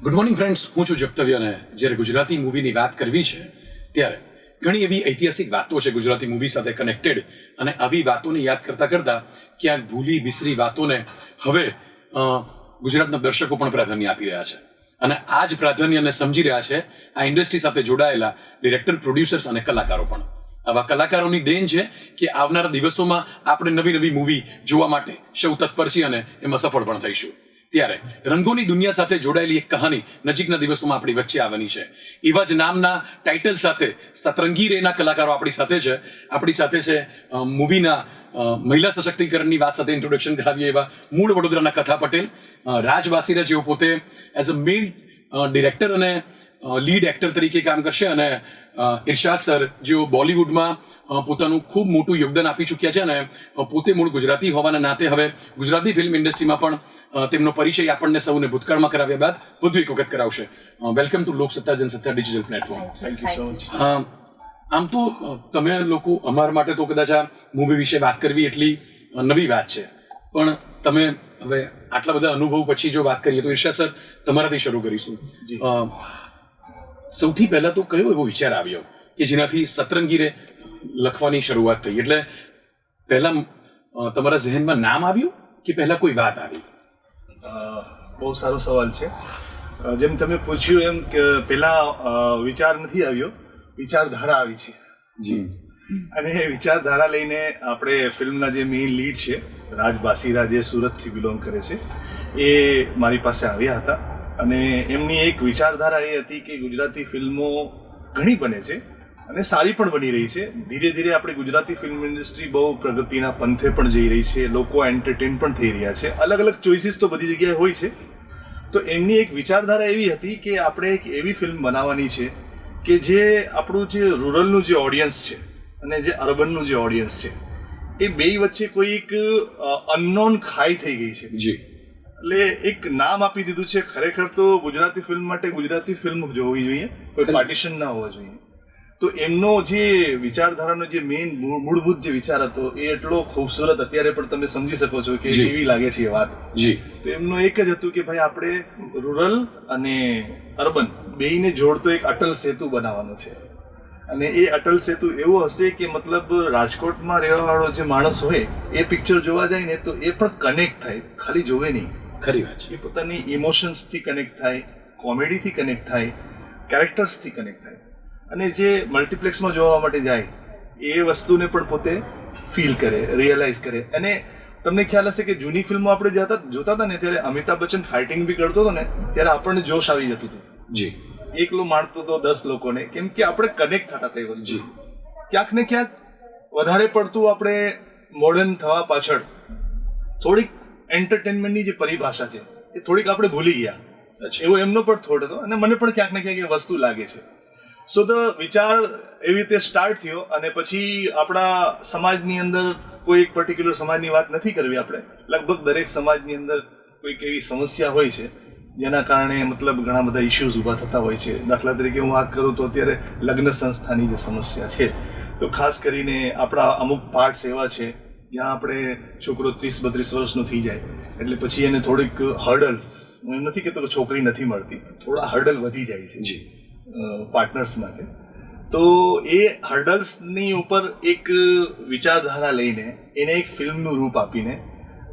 Good morning friends, હું છું જપ્તવ્ય અને જ્યારે ગુજરાતી મૂવીની વાત કરવી છે ત્યારે ઘણી એવી ઐતિહાસિક વાતો છે ગુજરાતી મૂવી સાથે કનેક્ટેડ, અને આવી વાતોને યાદ કરતાં કરતાં ક્યાંક ભૂલી બિસરી વાતોને હવે ગુજરાતના દર્શકો પણ પ્રાધાન્ય આપી રહ્યા છે, અને આ જ પ્રાધાન્યને સમજી રહ્યા છે આ ઇન્ડસ્ટ્રી સાથે જોડાયેલા ડિરેક્ટર, પ્રોડ્યુસર્સ અને કલાકારો પણ. આવા કલાકારોની દેન છે કે આવનારા દિવસોમાં આપણે નવી નવી મૂવી જોવા માટે સૌ તત્પર છીએ અને એમાં સફળ પણ થઈશું. ત્યારે રંગોની દુનિયા સાથે જોડાયેલી એક કહાની નજીકના દિવસોમાં આપણી વચ્ચે આવવાની છે. એવા જ નામના ટાઇટલ સાથે સતરંગી રેના કલાકારો આપણી સાથે છે. આપણી સાથે છે મૂવીના મહિલા સશક્તિકરણની વાત સાથે ઇન્ટ્રોડક્શન કરાવીએ એવા મૂળ વડોદરાના કથા પટેલ, રાજ બાસીરા, જેઓ પોતે એઝ અ મેલ ડિરેક્ટર અને લીડ એક્ટર તરીકે કામ કરશે, અને ઇરશાદ સર, જેઓ બોલિવૂડમાં પોતાનું ખૂબ મોટું યોગદાન આપી ચૂક્યા છે અને પોતે મૂળ ગુજરાતી હોવાના નાતે હવે ગુજરાતી ફિલ્મ ઇન્ડસ્ટ્રીમાં પણ તેમનો પરિચય આપણને સૌને ભૂતકાળમાં કરાવ્યા બાદ વધુ એક વખત કરાવશે. Welcome to Loksatta Jansatta digital platform. Thank you so much. આમ તો તમે લોકો અમારા માટે તો કદાચ આ મૂવી વિશે વાત કરવી એટલી નવી વાત છે, પણ તમે હવે આટલા બધા અનુભવ પછી જો વાત કરીએ તો ઇરશાદ સર, તમારાથી શરૂ કરીશું. સૌથી પહેલા તો કયો એવો વિચાર આવ્યો કે જેનાથી સતરંગી રે લખવાની શરૂઆત થઈ? એટલે પહેલા તમારા ઝહેનમાં નામ આવ્યું કે પહેલા કોઈ વાત આવી? બહુ સારો સવાલ છે. જેમ તમે પૂછ્યું એમ કે પહેલા વિચાર નથી આવ્યો, વિચારધારા આવી છે. જી. અને એ વિચારધારા લઈને આપણે ફિલ્મના જે મેઇન લીડ છે રાજ બાસીરા, જે સુરતથી બિલોંગ કરે છે, એ મારી પાસે આવ્યા હતા. અને એમની એક વિચારધારા એ હતી કે ગુજરાતી ફિલ્મો ઘણી બને છે અને સારી પણ બની રહી છે. ધીરે ધીરે આપણે ગુજરાતી ફિલ્મ ઇન્ડસ્ટ્રી બહુ પ્રગતિના પંથે પણ જઈ રહી છે, લોકો એન્ટરટેન પણ થઈ રહ્યા છે. અલગ અલગ ચોઇસીસ તો બધી જગ્યાએ હોય છે. તો એમની એક વિચારધારા એવી હતી કે આપણે એક એવી ફિલ્મ બનાવવાની છે કે જે આપણું જે રૂરલનું જે ઓડિયન્સ છે અને જે અર્બનનું જે ઓડિયન્સ છે, એ બે વચ્ચે કોઈ એક અનનોન ખાઈ થઈ ગઈ છે. જી. એટલે એક નામ આપી દીધું છે. ખરેખર તો ગુજરાતી ફિલ્મ માટે ગુજરાતી ફિલ્મ જોવી જોઈએ, કોઈ પાર્ટીશન ના હોવા જોઈએ. તો એમનો જે વિચારધારાનો જે મેઇન મૂળભૂત જે વિચાર હતો એ એટલો ખૂબસૂરત અત્યારે પણ તમે સમજી શકો છો કે કેવી લાગે છે એ વાત. જી. તો એમનું એક જ હતું કે ભાઈ આપણે રૂરલ અને અર્બન બેયને જોડતો એક અટલ સેતુ બનાવવાનો છે. અને એ અટલ સેતુ એવો હશે કે મતલબ રાજકોટમાં રહેવાવાળો જે માણસ હોય એ પિક્ચર જોવા જાય ને તો એ પણ કનેક્ટ થાય, ખાલી જોવે નહીં. ખરી વાત છે. એ પોતાની ઇમોશન્સથી કનેક્ટ થાય, કોમેડીથી કનેક્ટ થાય, કેરેક્ટર્સથી કનેક્ટ થાય, અને જે મલ્ટીપ્લેક્સમાં જોવા માટે જાય એ વસ્તુને પણ પોતે ફીલ કરે, રિયલાઇઝ કરે. અને તમને ખ્યાલ હશે કે જૂની ફિલ્મો આપણે જોતા હતા ને ત્યારે અમિતાભ બચ્ચન ફાઇટિંગ બી કરતો હતો ને ત્યારે આપણને જોશ આવી જતું હતું. જી. એકલો મારતો હતો 10 લોકોને, કેમ કે આપણે કનેક્ટ થતા હતા એ વસ્તુ. ક્યાંક ને ક્યાંક વધારે પડતું આપણે મોડર્ન થવા પાછળ થોડીક એન્ટરટેનમેન્ટની જે પરિભાષા છે એ થોડીક આપણે ભૂલી ગયા. એવો એમનો પણ થોટ હતો અને મને પણ ક્યાંક ને ક્યાંક એ વસ્તુ લાગે છે. સો ધ વિચાર એવી રીતે સ્ટાર્ટ થયો. અને પછી આપણા સમાજની અંદર કોઈ એક પર્ટિક્યુલર સમાજની વાત નથી કરવી આપણે, લગભગ દરેક સમાજની અંદર કોઈક એવી સમસ્યા હોય છે જેના કારણે મતલબ ઘણા બધા ઇશ્યુઝ ઊભા થતા હોય છે. દાખલા તરીકે હું વાત કરું તો અત્યારે લગ્ન સંસ્થાની જે સમસ્યા છે, તો ખાસ કરીને આપણા અમુક પાર્ટ્સ એવા છે જ્યાં આપણે છોકરો 30-32 વર્ષનો થઈ જાય એટલે પછી એને થોડીક હર્ડલ્સ, હું એમ નથી કહેતો કે છોકરી નથી મળતી, થોડા હર્ડલ વધી જાય છે જી પાર્ટનર્સ માટે. તો એ હર્ડલ્સની ઉપર એક વિચારધારા લઈને એને એક ફિલ્મનું રૂપ આપીને,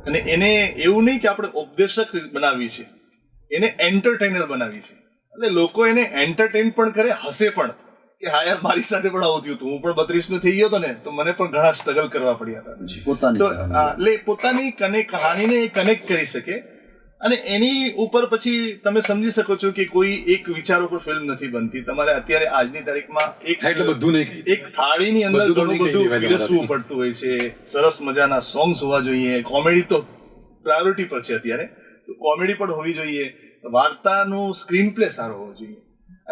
અને એને એવું નહીં કે આપણે ઉપદેશક બનાવી છે, એને એન્ટરટેનર બનાવી છે. એટલે લોકો એને એન્ટરટેન પણ કરે, હસે પણ કે હા યાર મારી સાથે પણ આવું થયું હતું, હું પણ 32 નો થઈ ગયો હતો ને તો મને પણ ઘણા સ્ટ્રગલ કરવા પડ્યા હતા. તો એટલે પોતાની કહાનીને કનેક્ટ કરી શકે. અને એની ઉપર પછી તમે સમજી શકો છો કે કોઈ એક વિચાર ઉપર ફિલ્મ નથી બનતી. તમારે અત્યારે આજની તારીખમાં એક થાળીની અંદર ઘણું બધું પીરસવું પડતું હોય છે. સરસ મજાના સોંગ્સ હોવા જોઈએ, કોમેડી તો પ્રાયોરિટી પર છે અત્યારે, તો કોમેડી પણ હોવી જોઈએ, વાર્તાનું સ્ક્રીન પ્લે સારો હોવો જોઈએ.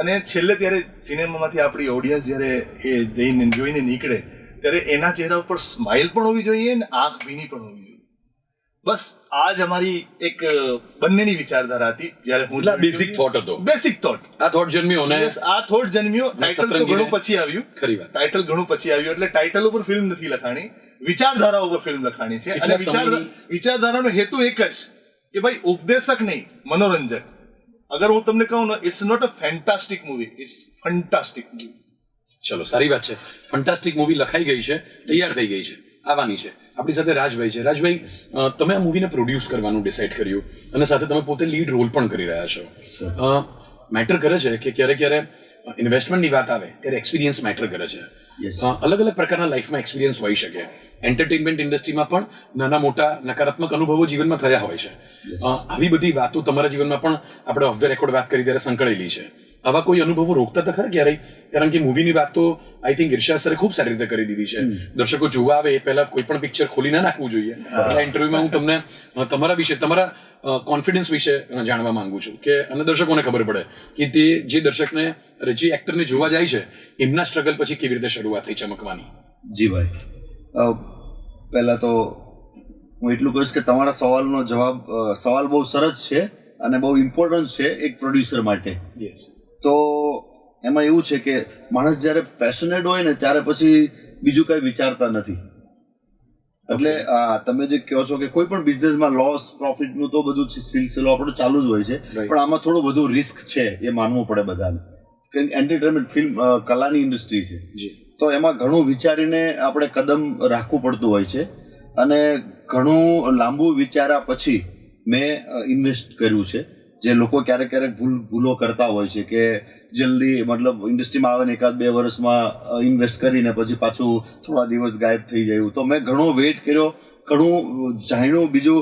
અને છેલ્લે ત્યારે સિનેમામાંથી આપણી ઓડિયન્સ જ્યારે એ જોઈને નીકળે ત્યારે એના ચહેરા ઉપર સ્માઇલ પણ હોવી જોઈએ અને આંખ ભીની પણ હોવી જોઈએ. બસ આ જ અમારી એક બંનેની વિચારધારા હતી. જ્યારે હું બેસિક થોટ હતો, બેસિક થોટ, આ થોટ જન્મ્યો ને આ થોટ જન્મ્યો. ટાઇટલ તો ઘણું પછી આવ્યું, ખરી વાત, ટાઇટલ ઘણું પછી આવ્યું. એટલે ટાઇટલ ઉપર ફિલ્મ નથી લખાણી, વિચારધારા ઉપર ફિલ્મ લખાણી છે. અને વિચારધારાનો હેતુ એક જ કે ભાઈ ઉપદેશક નહીં, મનોરંજક. અગર હું તમને કહું ને, it's not a fantastic movie, it's fantastic movie. ચલો, સારી વાત છે. ફન્ટાસ્ટિક મૂવી લખાઈ ગઈ છે, તૈયાર થઈ ગઈ છે, આવવાની છે. આપણી સાથે રાજભાઈ છે. રાજભાઈ, તમે આ મૂવીને પ્રોડ્યુસ કરવાનું ડિસાઇડ કર્યું અને સાથે તમે પોતે લીડ રોલ પણ કરી રહ્યા છો. મેટર કરે છે કે ક્યારે ઇન્વેસ્ટમેન્ટની વાત આવે ત્યારે એક્સપિરિયન્સ મેટર કરે છે. અલગ અલગ પ્રકારના લાઈફમાં એક્સપિરિયન્સ હોઈ શકે. એન્ટરટેનમેન્ટ ઇન્ડસ્ટ્રીમાં પણ નાના મોટા નકારાત્મક અનુભવો જીવનમાં થયા હોય છે. આવી બધી વાતો તમારા જીવનમાં પણ આપણે ઓફ ધ રેકોર્ડ વાત કરી ત્યારે સંકળાયેલી છે. આવા કોઈ અનુભવો રોકતા હતા ખરા ક્યારેય? કારણ કે મૂવીની વાત તો આઈ થિંક ઇર્ષાદ સરે ખૂબ સારી રીતે કરી દીધી છે. દર્શકો જોવા આવે એ પહેલા કોઈ પણ પિક્ચર ખોલી ના નાખવું જોઈએ. એટલે ઇન્ટરવ્યુમાં હું તમને તમારા વિશે, તમારા કોન્ફિડન્સ વિશે જાણવા માંગુ છું કે અને દર્શકોને ખબર પડે કે તે જે દર્શકને, જે એક્ટરને જોવા જાય છે એમના સ્ટ્રગલ પછી કેવી રીતે શરૂઆત થઈ ચમકવાની. જી ભાઈ, પહેલા તો હું એટલું કહીશ કે તમારા સવાલ બહુ સરસ છે અને બહુ ઇમ્પોર્ટન્ટ છે એક પ્રોડ્યુસર માટે. તો એમાં એવું છે કે માણસ જ્યારે પેશનેટ હોય ને ત્યારે પછી બીજું કંઈ વિચારતા નથી. એટલે તમે જે કહો છો કે કોઈ પણ બિઝનેસમાં લોસ પ્રોફિટનું તો બધું સિલસિલો આપણો ચાલુ જ હોય છે, પણ આમાં થોડું વધુ રિસ્ક છે એ માનવું પડે બધાને. કારણ કે એન્ટરટેનમેન્ટ ફિલ્મ કલાની ઇન્ડસ્ટ્રી છે, તો એમાં ઘણું વિચારીને આપણે કદમ રાખવું પડતું હોય છે. અને ઘણું લાંબુ વિચાર્યા પછી મેં ઇન્વેસ્ટ કર્યું છે. જે લોકો ક્યારેક ભૂલો કરતા હોય છે કે જલ્દી મતલબ ઇન્ડસ્ટ્રીમાં આવે ને 1-2 વર્ષમાં ઇન્વેસ્ટ કરીને પછી પાછું થોડા દિવસ ગાયબ થઈ જાય. તો મેં ઘણો વેઇટ કર્યો, ઘણું જાણ્યું. બીજું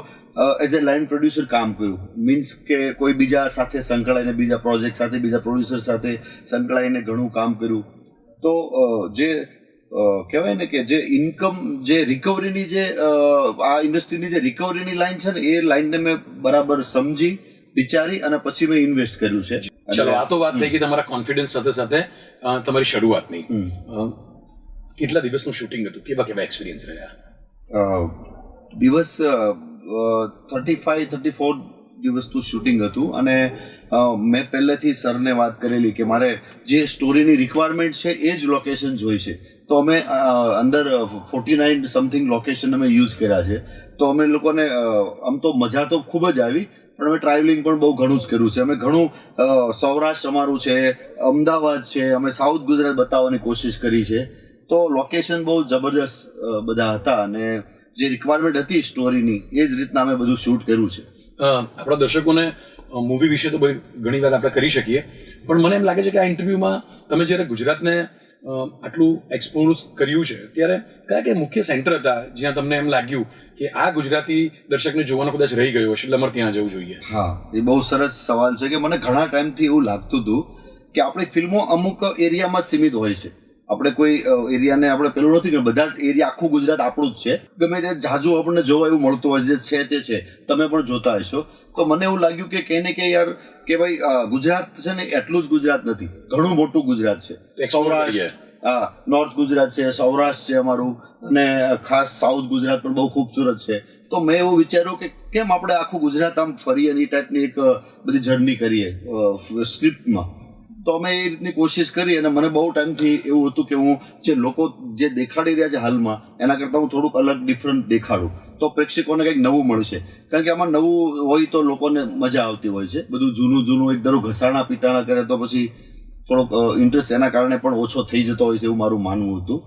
એઝ એ લાઇન પ્રોડ્યુસર કામ કર્યું, મીન્સ કે કોઈ બીજા સાથે સંકળાઈને, બીજા પ્રોજેક્ટ સાથે, બીજા પ્રોડ્યુસર સાથે સંકળાઈને ઘણું કામ કર્યું. તો જે કહેવાય ને કે જે ઇન્કમ, જે રિકવરીની, જે આ ઇન્ડસ્ટ્રીની જે રિકવરીની લાઈન છે ને, એ લાઈનને મેં બરાબર સમજી વિચારી અને પછી મેં ઇન્વેસ્ટ કર્યું છે. ચલો, આ તો વાત થઈ ગઈ તમારા કોન્ફિડન્સ સાથે સાથે તમારી શરૂઆતની. કેટલા દિવસનું શૂટિંગ હતું? કેવા એક્સપિરિયન્સ રહ્યા? દિવસ 35-34 દિવસનું શૂટિંગ હતું. અને મેં પહેલેથી સરને વાત કરેલી કે મારે જે સ્ટોરીની રિક્વાયરમેન્ટ છે એ જ લોકેશન જોઈ છે. તો અમે અંદર 49 સમથિંગ લોકેશન અમે યુઝ કર્યા છે. તો અમે લોકોને આમ તો મજા તો ખૂબ જ આવી, પણ અમે ટ્રાવેલિંગ પણ બહુ ઘણું જ કર્યું છે. અમે ઘણું સૌરાષ્ટ્ર અમારું છે, અમદાવાદ છે, અમે સાઉથ ગુજરાત બતાવવાની કોશિશ કરી છે. તો લોકેશન બહુ જબરદસ્ત બધા હતા અને જે રિક્વાયરમેન્ટ હતી સ્ટોરીની એ જ રીતના અમે બધું શૂટ કર્યું છે. આપણા દર્શકોને મૂવી વિશે તો ઘણી વાત આપણે કરી શકીએ, પણ મને એમ લાગે છે કે આ ઇન્ટરવ્યુમાં તમે જ્યારે ગુજરાતને આટલું એક્સપોઝ કર્યું છે ત્યારે કયા મુખ્ય સેન્ટર હતા જ્યાં તમને એમ લાગ્યું કે આ ગુજરાતી દર્શકને જોવાનો કદાચ રહી ગયો હશે એટલે અમારે ત્યાં જવું જોઈએ? હા, એ બહુ સરસ સવાલ છે કે મને ઘણા ટાઈમથી એવું લાગતું હતું કે આપણી ફિલ્મો અમુક એરિયામાં સીમિત હોય છે. આપણે કોઈ એરિયાને આપણે પેલું નથી કે બધા જ એરિયા, આખું ગુજરાત આપણું જ છે. ગમે તે ઝાઝું આપણને જોવા એવું મળતું હોય જે છે તે છે, તમે પણ જોતા હશો. તો મને એવું લાગ્યું કે કંઈ ને કંઈ યાર કે ભાઈ ગુજરાત છે ને એટલું જ ગુજરાત નથી, ઘણું મોટું ગુજરાત છે. સૌરાષ્ટ્ર, નોર્થ ગુજરાત છે, સૌરાષ્ટ્ર છે અમારું, અને ખાસ સાઉથ ગુજરાત પણ બહુ ખૂબસૂરત છે. તો મેં એવું વિચાર્યું કે કેમ આપણે આખું ગુજરાત આમ ફરીએ અને એ ટાઈપની એક બધી જર્ની કરીએ સ્ક્રિપ્ટમાં. તો અમે એ રીતની કોશિશ કરી અને મને બહુ ટાઈમથી એવું હતું કે હું જે લોકો જે દેખાડી રહ્યા છે હાલમાં એના કરતાં હું થોડુંક અલગ ડિફરન્ટ દેખાડું તો પ્રેક્ષકોને કંઈક નવું મળશે. કારણ કે આમાં નવું હોય તો લોકોને મજા આવતી હોય છે. બધું જૂનું એક ધારું ઘસાણા પીટાણા કરે તો પછી થોડોક ઇન્ટરેસ્ટ એના કારણે પણ ઓછો થઈ જતો હોય છે એવું મારું માનવું હતું.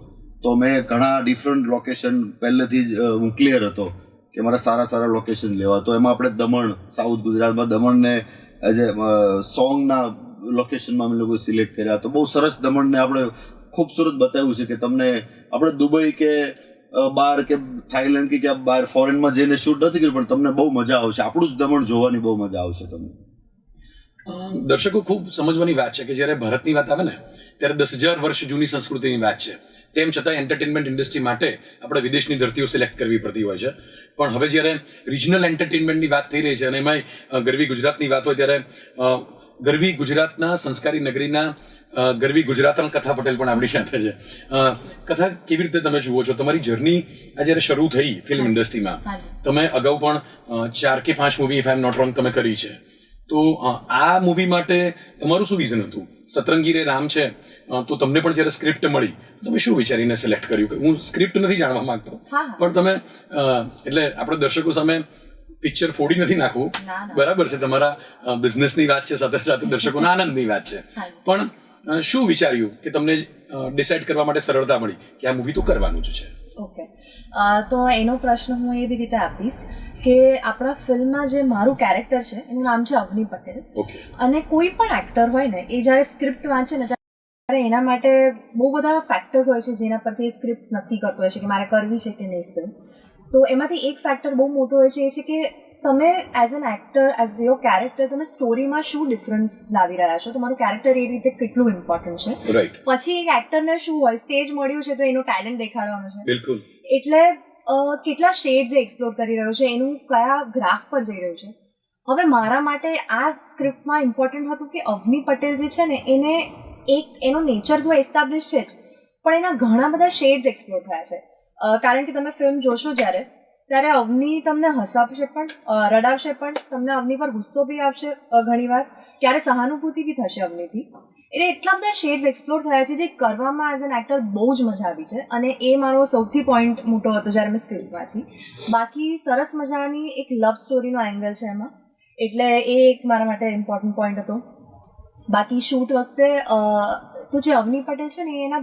તો મેં ઘણા ડિફરન્ટ લોકેશન પહેલેથી જ હું ક્લિયર હતો કે મારે સારા લોકેશન લેવા. તો એમાં આપણે દમણ, સાઉથ ગુજરાતમાં દમણને એઝ એ સોંગના લોકેશનમાં અમે લોકો સિલેક્ટ કર્યા. તો બહુ સરસ દમણને આપણે ખૂબસૂરત બતાવ્યું છે કે તમને આપણે દુબઈ કે બહાર કે થાઈલેન્ડ કે ક્યાં બહાર ફોરેનમાં જઈને શૂટ નથી કર્યું, પણ તમને બહુ મજા આવશે. આપણું જ દમણ જોવાની બહુ મજા આવશે તમને. દર્શકો ખૂબ સમજવાની વાત છે કે જ્યારે ભારતની વાત આવે ને ત્યારે 10,000 વર્ષ જૂની સંસ્કૃતિની વાત છે. તેમ છતાં એન્ટરટેનમેન્ટ ઇન્ડસ્ટ્રી માટે આપણે વિદેશની ધરતીઓ સિલેક્ટ કરવી પડતી હોય છે. પણ હવે જ્યારે રિજનલ એન્ટરટેનમેન્ટની વાત થઈ રહી છે અને એમાંય ગરવી ગુજરાતની વાત હોય ત્યારે ગરવી ગુજરાતના સંસ્કારી નગરીના ગરવી ગુજરાતન કથા પટેલ પણ આપણી સાથે છે. કથા, કેવી રીતે તમે જુઓ છો તમારી જર્ની આ જ્યારે શરૂ થઈ ફિલ્મ ઇન્ડસ્ટ્રીમાં? તમે અગાઉ પણ 4 કે 5 movie, if I am not wrong, તમે કરી છે. તો આ મૂવી માટે તમારું શું વિઝન હતું? સતરંગી રે રામ છે તો તમને પણ જ્યારે સ્ક્રિપ્ટ મળી તમે શું વિચારીને સિલેક્ટ કર્યું? હું સ્ક્રિપ્ટ નથી જાણવા માંગતો, પણ તમે એટલે આપણે દર્શકો સામે પિક્ચર ફોડી નથી નાખવું, ના, ના. બરાબર છે, તમારા બિઝનેસની વાત છે, સાથે સાથે દર્શકોના આનંદની વાત છે. હાજી. પણ શું વિચાર્યું કે તમને ડિસાઇડ કરવા માટે સરળતા મળી કે આ મૂવી તો કરવાનું જ છે? ઓકે, તો એનો પ્રશ્ન હું એવી રીતે આપીશ કે આપણા ફિલ્મમાં જે મારું કેરેક્ટર છે એનું નામ છે અવની પટેલ. ઓકે. અને કોઈ પણ એક્ટર હોય ને એ જ્યારે સ્ક્રિપ્ટ વાંચે ને ત્યારે એના માટે બહુ બધા ફેક્ટર્સ હોય છે જેના પરથી એ સ્ક્રિપ્ટ નક્કી કરતો હોય છે કે મારે કરવી છે કે નહીં ફિલ્મ. તો એમાંથી એક ફેક્ટર બહુ મોટો હોય છે એ છે કે તમે as an actor, as your character, તમે સ્ટોરીમાં શું ડિફરન્સ લાવી રહ્યા છો, તમારું કેરેક્ટર એ રીતે કેટલું ઇમ્પોર્ટન્ટ છે. રાઈટ. પછી એક એક્ટરને શું હોય, સ્ટેજ મળ્યું છે તો એનું ટેલેન્ટ દેખાડવાનું છે, બિલકુલ. એટલે કેટલા શેડ્સ એક્સપ્લોર કરી રહ્યો છે, એનું કયા ગ્રાફ પર જઈ રહ્યું છે. હવે મારા માટે આ સ્ક્રિપ્ટમાં ઇમ્પોર્ટન્ટ હતું કે અવની પટેલ જે છે ને એને એનો નેચર તો એસ્ટાબ્લિશ છે જ, પણ એના ઘણા બધા શેડ્સ એક્સપ્લોર થયા છે. કારણ કે તમે ફિલ્મ જોશો ત્યારે અવની તમને હસાવશે પણ, રડાવશે પણ, તમને અવની પર ગુસ્સો બી આવશે ઘણીવાર, ક્યારે સહાનુભૂતિ બી થશે અવનીથી. એટલે એટલા બધા શેડ્સ એક્સપ્લોર થયા છે જે કરવામાં એઝ એન એક્ટર બહુ જ મજા આવી છે, અને એ મારો સૌથી પોઈન્ટ મોટો હતો જ્યારે મેં સ્ક્રિપ્ટ વાંચી. બાકી સરસ મજાની એક લવ સ્ટોરીનો એંગલ છે એમાં, એટલે એ એક મારા માટે ઇમ્પોર્ટન્ટ પોઈન્ટ હતો. બાકી શૂટ વખતે તો જે અવની પટેલ છે ને એના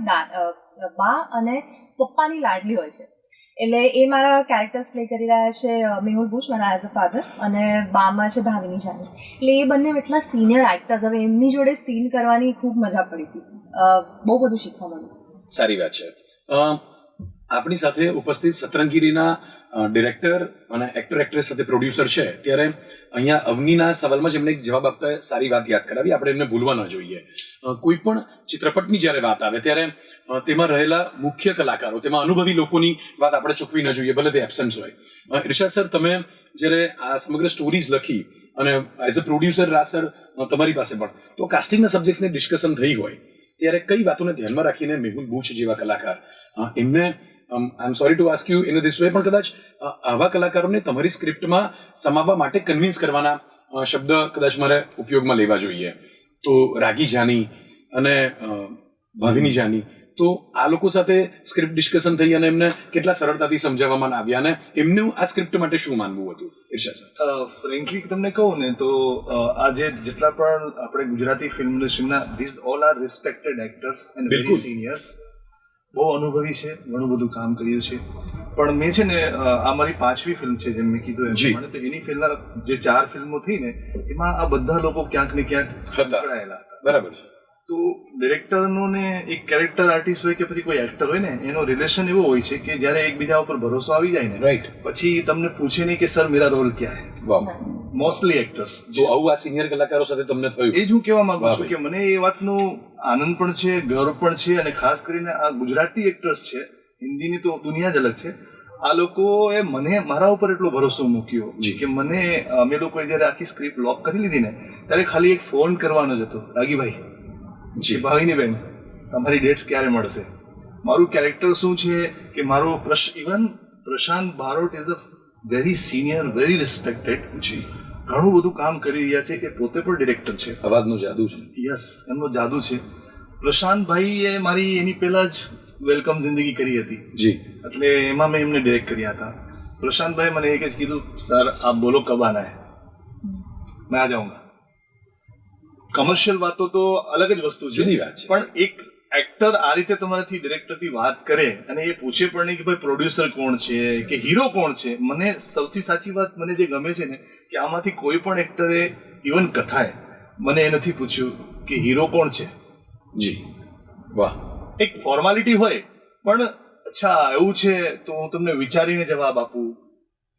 બા અને પપ્પાની લાડલી હોય છે, એટલે એ મારા કેરેક્ટર્સ પ્લે કરી રહ્યા છે મેહુલ બુચ મારા એઝ અ ફાધર, અને બામાં છે ભાવિની જાની. એટલે એ બંને એટલા સિનિયર એક્ટર્સ, હવે એમની જોડે સીન કરવાની ખૂબ મજા પડી હતી, બહુ બધું શીખવા મળ્યું. સારી વાત છે. આપણી સાથે ઉપસ્થિત સતરંગીરીના ડિરેક્ટર અને એક્ટર એક્ટ્રેસ સાથે પ્રોડ્યુસર છે, ત્યારે અહીંયા અવનીના સવાલમાં જ એમને એક જવાબ આપતા સારી વાત યાદ કરાવી, આપણે એમને ભૂલવા ન જોઈએ. કોઈ પણ ચિત્રપટની જ્યારે વાત આવે ત્યારે તેમાં રહેલા મુખ્ય કલાકારો, તેમાં અનુભવી લોકોની વાત આપણે ચૂકવી ન જોઈએ, ભલે તે એબ્સન્સ હોય. ઇરશાદ સર, તમે જ્યારે આ સમગ્ર સ્ટોરીઝ લખી અને as a producer Raj sir તમારી પાસે પણ, તો કાસ્ટિંગના સબ્જેક્ટ્સની ડિસ્કશન થઈ હોય ત્યારે કઈ વાતોને ધ્યાનમાં રાખીને મેહુલ બુચ જેવા કલાકાર એમને, I am sorry to ask you in this way, પણ કદાચ આવા કલાકારોને તમારી સ્ક્રિપ્ટમાં સમાવવા માટે કન્વિન્સ કરવાના શબ્દ કદાચ મારે ઉપયોગમાં લેવા જોઈએ, તો રાગી જાની અને ભાવિની જાની, તો આ લોકો સાથે સ્ક્રિપ્ટ ડિસ્કશન થઈ અને એમને કેટલા સરળતાથી સમજાવવામાં આવ્યા અને એમનું આ સ્ક્રિપ્ટ માટે શું માનવું હતું? ઇરશાદ સર. ફ્રેન્કલી તમને કહું ને તો આજે જેટલા પણ આપણે ગુજરાતી ફિલ્મ ઇન્ડસ્ટ્રીના these all are respected actors and very seniors, બહુ અનુભવી છે, ઘણું બધું કામ કર્યું છે. પણ મેં છે ને આ મારી 5મી ફિલ્મ છે, જેમ મેં કીધું એમ પ્રમાણે, તો એની પહેલા જે 4 ફિલ્મો થઈ ને એમાં આ બધા લોકો ક્યાંક ને ક્યાંક સંકળાયેલા હતા. બરાબર છે. તો ડિરેક્ટરનો ને એક કેરેક્ટર આર્ટિસ્ટ હોય કે પછી કોઈ એક્ટર હોય ને, એનો રિલેશન એવો હોય છે કે જ્યારે એકબીજા ઉપર ભરોસો આવી જાય ને, રાઈટ, પછી તમને પૂછે નહીં કે સર મેરા રોલ ક્યાં હે. વાહ. Mostly actors. તો આવું આ સિનિયર કલાકારો સાથે તમને થયું? એ જ હું કહેવા માંગુ છું કે મને એ વાતનો આનંદ પણ છે, ગર્વ પણ છે, અને ખાસ કરીને આ ગુજરાતી એક્ટર્સ છે, હિન્દીની તો દુનિયા જ અલગ છે, આ લોકોએ મને મારા ઉપર એટલો ભરોસો મૂક્યો કે મને, અમે લોકોએ જ્યારે આખી સ્ક્રિપ્ટ લોક કરી લીધી ને ત્યારે ખાલી એક ફોન કરવાનો જ હતો, રાગીભાઈ, જી ભાવિની બેન, તમારી ડેટ્સ ક્યારે મળશે, મારું કેરેક્ટર શું છે, કે મારો even Prashant Barot is a very senior, very respected, જી ઘણું બધું કામ કરી રહ્યા છે, કે પોતે પણ ડિરેક્ટર છે, અવાજનું જાદુ છે. યસ, એમનો જાદુ છે. પ્રશાંતભાઈએ મારી એની પહેલા જ વેલકમ જિંદગી કરી હતી, જી, એટલે એમાં મેં એમને ડિરેક્ટ કર્યા હતા. પ્રશાંતભાઈ મને એક જ કીધું, સર આપ બોલો કબ આના હૈ, મેં આ જાઉંગા. કમર્શિયલ વાતો તો અલગ જ વસ્તુ છે, પણ એક એક્ટર આ રીતે તમારાથી ડિરેક્ટરથી વાત કરે અને એ પૂછે પણ નહીં કે ભાઈ પ્રોડ્યુસર કોણ છે કે હીરો કોણ છે. મને સૌથી સાચી વાત મને જે ગમે છે ને, કે આમાંથી કોઈ પણ એક્ટરે ઇવન કથાએ મને એ નથી પૂછ્યું કે હીરો કોણ છે. જી, વાહ. એક ફોર્માલિટી હોય, પણ અચ્છા એવું છે તો હું તમને વિચારીને જવાબ આપું,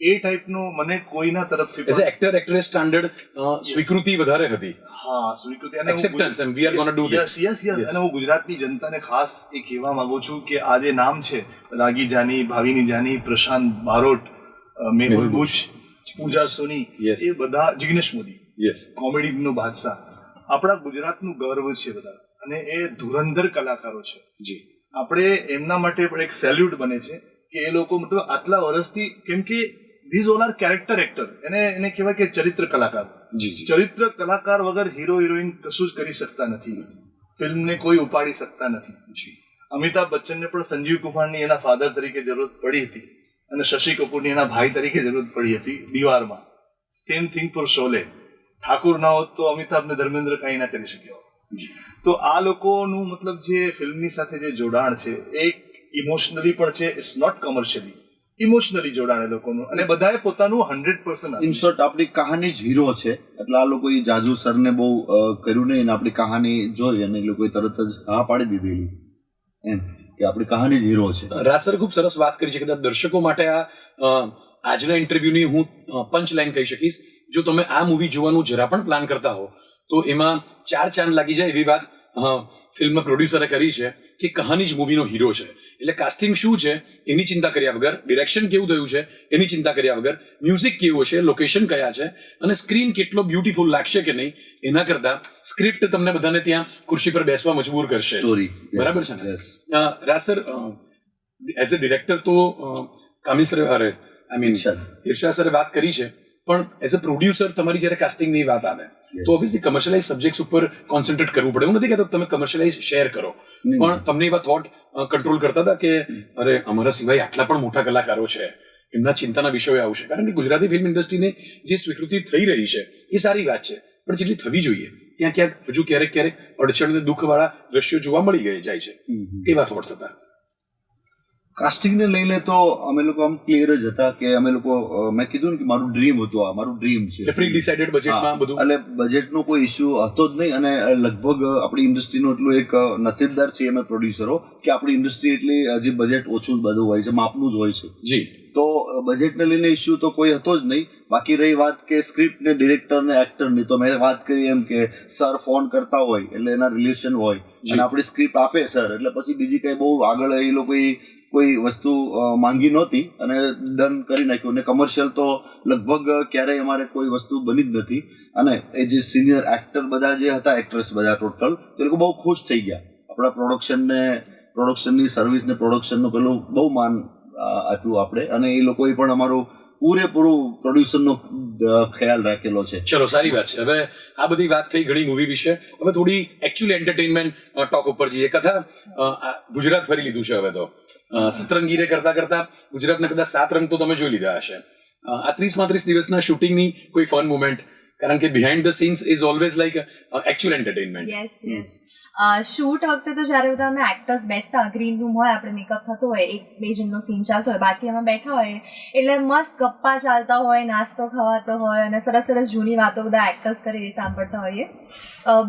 એ ટાઈપનો મને કોઈના તરફથી as a actor actress standard સ્વીકૃતિ વધારે હતી. હા, સ્વીકૃતિ અને acceptance, and we are ગોના do this. Yes. અને હું ગુજરાતની જનતાને ખાસ એ કહેવા માંગુ છું કે આ જે નામ છે, રાગી જાની, ભાવિની જાની, પ્રશાંત બારોટ, મેહુલ બુચ, પૂજા સોની, એ બધા, જિગ્નેશ મોદી, યસ, કોમેડીનો બાદશાહ, આપણા ગુજરાતનું ગર્વ છે બધા, અને એ ધુરંધર કલાકારો છે. જી, આપણે એમના માટે પણ એક સેલ્યુટ બને છે કે એ લોકો મતલબ આટલા વર્ષથી, કેમ કે this all R character actor, એને કહેવાય કે ચરિત્ર કલાકાર. ચરિત્ર કલાકાર વગર હીરો હિરોઈન કશું જ કરી શકતા નથી, ફિલ્મને કોઈ ઉપાડી શકતા નથી. અમિતાભ બચ્ચનને પણ સંજીવ કુમારની એના ફાધર તરીકે જરૂરત પડી હતી, અને શશી કપૂરની એના ભાઈ તરીકે જરૂર પડી હતી દીવારમાં. Same thing for Sholay. Thakur ના હોત તો અમિતાભ ને ધર્મેન્દ્ર કાંઈ ના કરી શક્યો. તો આ લોકોનું મતલબ જે ફિલ્મની સાથે જે જોડાણ છે એક ઇમોશનલી પણ છે, ઇટ્સ નોટ કમર્શિયલી, ઇમોશનલી જોડાણ એ લોકોનું, અને બધાએ પોતાનું 100% ઇન શોર્ટ આપણી કહાની જ હીરો છે. એટલે આ લોકોએ જાજુ સરને બહુ કર્યું નહીં, અને આપણી કહાની જોઈ અને એ લોકોએ તરત જ હા પાડી દીધેલી એમ કે આપણી કહાની જ હીરો છે. રાસર ખૂબ સરસ વાત કરી છે. કદાચ દર્શકો માટે આજના ઇન્ટરવ્યુની હું પંચ લાઈન કહી શકીશ. જો તમે આ મૂવી જોવાનું જરા પણ પ્લાન કરતા હો તો એમાં 4 ચાંદ લાગી જાય એવી વાત ફિલ્મના પ્રોડ્યુસરે કરી છે કે કહાની જ મૂવીનો હીરો છે. એટલે કાસ્ટિંગ શું છે એની ચિંતા કર્યા વગર, ડિરેક્શન કેવું થયું છે એની ચિંતા કર્યા વગર, મ્યુઝિક કેવું છે, લોકેશન કયા છે અને સ્ક્રીન કેટલો બ્યુટીફુલ લાગશે કે નહીં એના કરતા સ્ક્રિપ્ટ તમને બધાને ત્યાં ખુરશી પર બેસવા મજબૂર કરશે. સ્ટોરી બરાબર છે ને? રાસર એઝ અ ડિરેક્ટર તો કામિલ સર ઇરશાદ સરે વાત કરી છે, પણ એઝ અ પ્રોડ્યુસર તમારી જ્યારે કાસ્ટિંગની વાત આવે તો ઓબ્વિયસલી કમર્શિયલાઇઝ સબ્જેક્ટ્સ ઉપર કોન્સન્ટ્રેટ કરવું પડે. હું નથી કહેતો તમે કમર્શિયલાઇઝ શેર કરો, પણ તમને એવા થોટ કંટ્રોલ કરતા હતા કે અરે અમારા સિવાય આટલા પણ મોટા કલાકારો છે, એમના ચિંતાના વિષયો આવશે? કારણ કે ગુજરાતી ફિલ્મ ઇન્ડસ્ટ્રીને જે સ્વીકૃતિ થઈ રહી છે એ સારી વાત છે, પણ જેટલી થવી જોઈએ ત્યાં ક્યાંક હજુ ક્યારેક અડચણ અને દુઃખવાળા દ્રશ્યો જોવા મળી જાય છે. કેવા થોટ્સ હતા? કાસ્ટિંગને લઈને તો અમે લોકો આમ ક્લિયર જ હતા કે અમે લોકો, મેં કીધું ને કે મારું ડ્રીમ હતું, આ મારું ડ્રીમ છે. પ્રી ડિસાઇડેડ બજેટમાં બધું, એટલે બજેટનો કોઈ ઇસ્યુ હતો જ નહીં. અને લગભગ આપણી ઇન્ડસ્ટ્રીનો એટલું એક નસીબદાર છીએ અમે પ્રોડ્યુસરો કે આપણી ઇન્ડસ્ટ્રી એટલી હજી બજેટ ઓછું બધું હોય છે, માપનું જ હોય છે. જી. તો બજેટને લઈને ઇસ્યુ તો કોઈ હતો જ નહીં. બાકી રહી વાત કે સ્ક્રિપ્ટ ને ડિરેક્ટર ને એક્ટર ની, તો મેં વાત કરી એમ કે સર ફોન કરતા હોય એટલે એના રિલેશન હોય અને આપણી સ્ક્રિપ્ટ આપે સર, એટલે પછી બીજી કઈ બહુ આગળ એ લોકો કોઈ વસ્તુ માંગી નહોતી અને ડન કરી નાખ્યું. અને કમર્શિયલ તો લગભગ ક્યારેય અમારે કોઈ વસ્તુ બની જ નથી. અને એ જે સિનિયર એક્ટર બધા જે હતા, એક્ટ્રેસ બધા ટોટલ, તે લોકો બહુ ખુશ થઈ ગયા આપણા પ્રોડક્શનની સર્વિસને, પ્રોડક્શનનું પેલું બહુ માન આપ્યું આપણે. અને એ લોકોએ પણ અમારું પૂરેપૂરું પ્રોડ્યુસરનો ખ્યાલ રાખેલો છે. ચલો, સારી વાત છે. હવે આ બધી વાત થઈ ઘણી મૂવી વિશે, હવે થોડી એકચ્યુઅલી એન્ટરટેનમેન્ટ ટોક ઉપર જઈએ. કથા ગુજરાત ફરી લીધું છે હવે તો. સતરંગીરે કરતા ગુજરાતના કદાચ 7 રંગ તો તમે જોઈ લીધા હશે. આ 30-35 દિવસના શૂટિંગની કોઈ ફન મુમેન્ટ? કારણ કે behind the scenes is always like actual entertainment. Shoot વખતે તો જ્યારે બધા અમે એક્ટર્સ બેસતા, ગ્રીન રૂમ હોય, આપણે મેકઅપ થતો હોય, 1-2 જણનો સીન ચાલતો હોય, બાકી અમે બેઠા હોય એટલે મસ્ત ગપ્પા ચાલતા હોય, નાસ્તો ખવાતો હોય અને સરસ સરસ જૂની વાતો બધા એક્ટર્સ કરે એ સાંભળતા હોઈએ.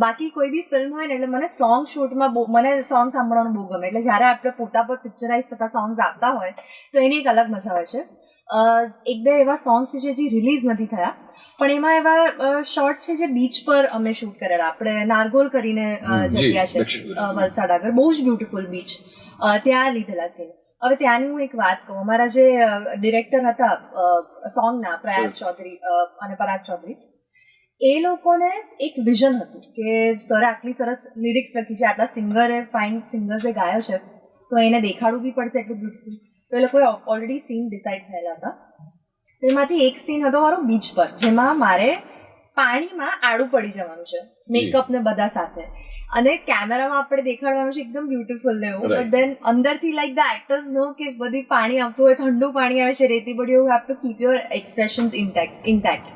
બાકી કોઈ બી ફિલ્મ હોય ને એટલે મને સોંગ શૂટમાં મને સોંગ સાંભળવાનું બહુ ગમે. એટલે જ્યારે આપણે પોતા પર પિક્ચરાઇઝ થતા સોંગ્સ આવતા હોય તો એની એક અલગ મજા હોય છે. 1-2 એવા સોંગ્સ છે જે રિલીઝ નથી થયા, પણ એમાં એવા શોર્ટ છે જે બીચ પર અમે શૂટ કરેલા. આપણે નારગોલ કરીને જગ્યા છે વલસાડ આગળ, બહુ જ બ્યુટીફુલ બીચ, ત્યાં લીધેલા સીન. હવે ત્યાંની હું એક વાત કહું, અમારા જે ડિરેક્ટર હતા સોંગના, પ્રયાસ ચૌધરી અને પરાગ ચૌધરી, એ લોકોને એક વિઝન હતું કે સરે આટલી સરસ લિરિક્સ લખી છે, આટલા સિંગરે, ફાઇન સિંગર્સે ગાયા છે, તો એને દેખાડવું બી પડશે એટલું બ્યુટીફુલ. તો એ લોકોએ ઓલરેડી સીન ડિસાઇડ થયેલા હતા. એમાંથી એક સીન હતો મારો બીચ પર, જેમાં મારે પાણીમાં આડું પડી જવાનું છે, મેકઅપ ને બધા સાથે, અને કેમેરામાં આપણે દેખાડવાનું છે એકદમ બ્યુટીફુલ ને એવું, બટ દેન અંદરથી લાઈક ધ એક્ટર્સ નો કે બધી પાણી આવતું હોય, ઠંડુ પાણી આવે છે, રેતી પડી, you have to keep your expressions intact.